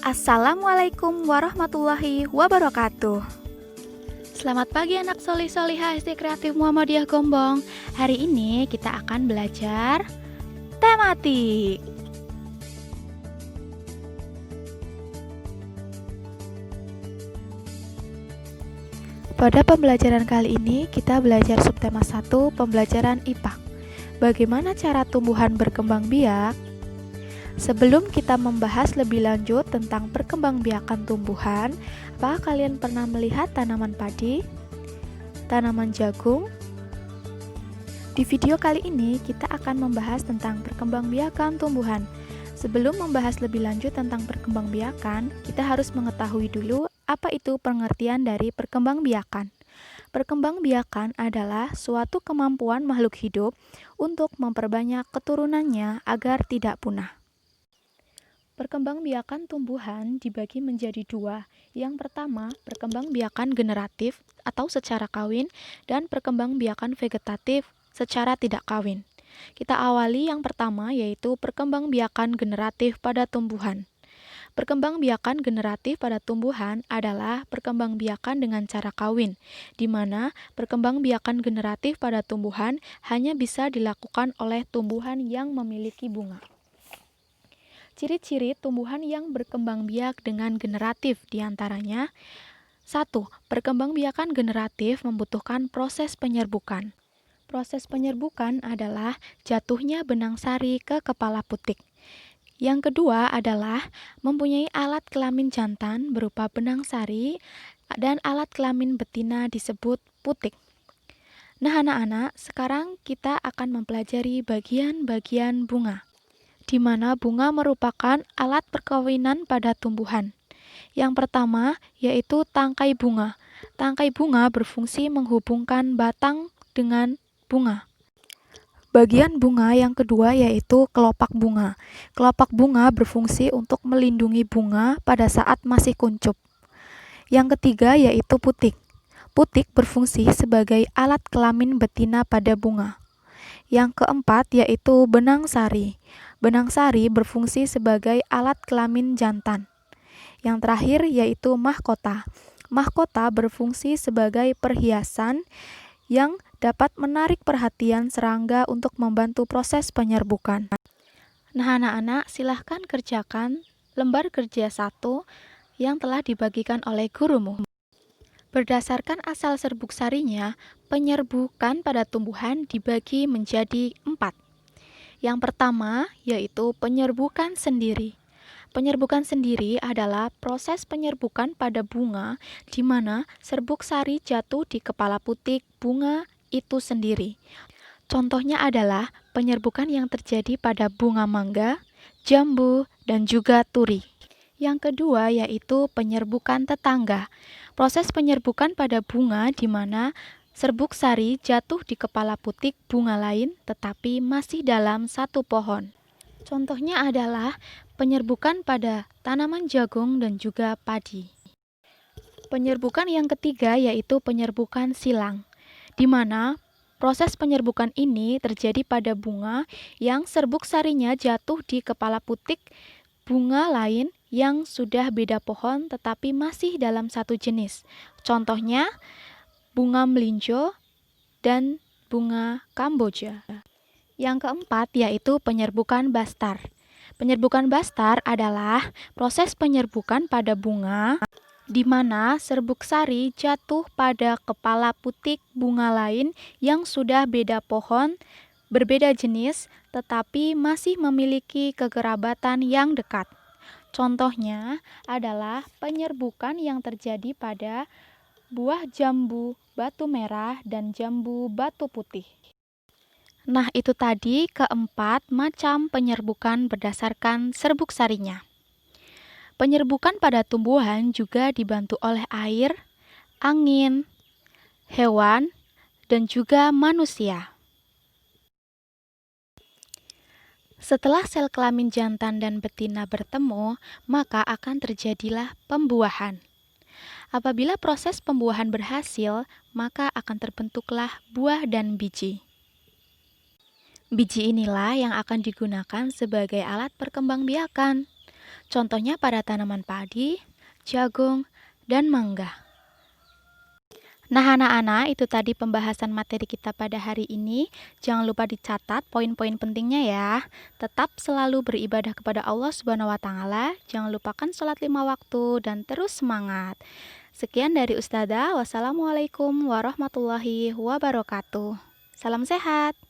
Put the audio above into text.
Assalamualaikum warahmatullahi wabarakatuh. Selamat pagi anak solih-solihah SD Kreatif Muhammadiyah Gombong. Hari ini kita akan belajar tematik. Pada pembelajaran kali ini kita belajar subtema 1 pembelajaran IPA. Bagaimana cara tumbuhan berkembang biak? Sebelum kita membahas lebih lanjut tentang perkembangbiakan tumbuhan, apakah kalian pernah melihat tanaman padi, tanaman jagung? Di video kali ini kita akan membahas tentang perkembangbiakan tumbuhan. Sebelum membahas lebih lanjut tentang perkembangbiakan, kita harus mengetahui dulu apa itu pengertian dari perkembangbiakan. Perkembangbiakan adalah suatu kemampuan makhluk hidup untuk memperbanyak keturunannya agar tidak punah. Perkembangbiakan tumbuhan dibagi menjadi dua. Yang pertama, perkembangbiakan generatif atau secara kawin, dan perkembangbiakan vegetatif secara tidak kawin. Kita awali yang pertama, yaitu perkembangbiakan generatif pada tumbuhan. Perkembangbiakan generatif pada tumbuhan adalah perkembangbiakan dengan cara kawin, di mana perkembangbiakan generatif pada tumbuhan hanya bisa dilakukan oleh tumbuhan yang memiliki bunga. Ciri-ciri tumbuhan yang berkembang biak dengan generatif diantaranya 1. Perkembangbiakan generatif membutuhkan proses penyerbukan. Proses penyerbukan adalah jatuhnya benang sari ke kepala putik. Yang kedua adalah mempunyai alat kelamin jantan berupa benang sari dan alat kelamin betina disebut putik. Nah anak-anak, sekarang kita akan mempelajari bagian-bagian bunga, di mana bunga merupakan alat perkawinan pada tumbuhan. Yang pertama yaitu tangkai bunga. Tangkai bunga berfungsi menghubungkan batang dengan bunga. Bagian bunga yang kedua yaitu kelopak bunga. Kelopak bunga berfungsi untuk melindungi bunga pada saat masih kuncup. Yang ketiga yaitu putik. Putik berfungsi sebagai alat kelamin betina pada bunga. Yang keempat yaitu benang sari. Benang sari berfungsi sebagai alat kelamin jantan. Yang terakhir yaitu mahkota. Mahkota berfungsi sebagai perhiasan yang dapat menarik perhatian serangga untuk membantu proses penyerbukan. Nah anak-anak, silahkan kerjakan lembar kerja 1 yang telah dibagikan oleh gurumu. Berdasarkan asal serbuk sarinya, penyerbukan pada tumbuhan dibagi menjadi 4. Yang pertama yaitu penyerbukan sendiri. Penyerbukan sendiri adalah proses penyerbukan pada bunga di mana serbuk sari jatuh di kepala putik bunga itu sendiri. Contohnya adalah penyerbukan yang terjadi pada bunga mangga, jambu, dan juga turi. Yang kedua yaitu penyerbukan tetangga. Proses penyerbukan pada bunga di mana serbuk sari jatuh di kepala putik bunga lain tetapi masih dalam satu pohon. Contohnya adalah penyerbukan pada tanaman jagung dan juga padi. Penyerbukan yang ketiga yaitu penyerbukan silang, di mana proses penyerbukan ini terjadi pada bunga yang serbuk sarinya jatuh di kepala putik bunga lain yang sudah beda pohon tetapi masih dalam satu jenis. Contohnya bunga melinjo dan bunga kamboja. Yang keempat yaitu penyerbukan bastar. Penyerbukan bastar adalah proses penyerbukan pada bunga di mana serbuk sari jatuh pada kepala putik bunga lain yang sudah beda pohon, berbeda jenis, tetapi masih memiliki kekerabatan yang dekat. Contohnya adalah penyerbukan yang terjadi pada buah jambu batu merah dan jambu batu putih. Nah, itu tadi keempat macam penyerbukan berdasarkan serbuk sarinya. Penyerbukan pada tumbuhan juga dibantu oleh air, angin, hewan, dan juga manusia. Setelah sel kelamin jantan dan betina bertemu, maka akan terjadilah pembuahan. Apabila proses pembuahan berhasil, maka akan terbentuklah buah dan biji. Biji inilah yang akan digunakan sebagai alat perkembangbiakan. Contohnya pada tanaman padi, jagung, dan mangga. Nah, anak-anak, itu tadi pembahasan materi kita pada hari ini. Jangan lupa dicatat poin-poin pentingnya ya. Tetap selalu beribadah kepada Allah Subhanahu wa taala. Jangan lupakan sholat 5 waktu dan terus semangat. Sekian dari Ustazah. Wassalamualaikum warahmatullahi wabarakatuh. Salam sehat.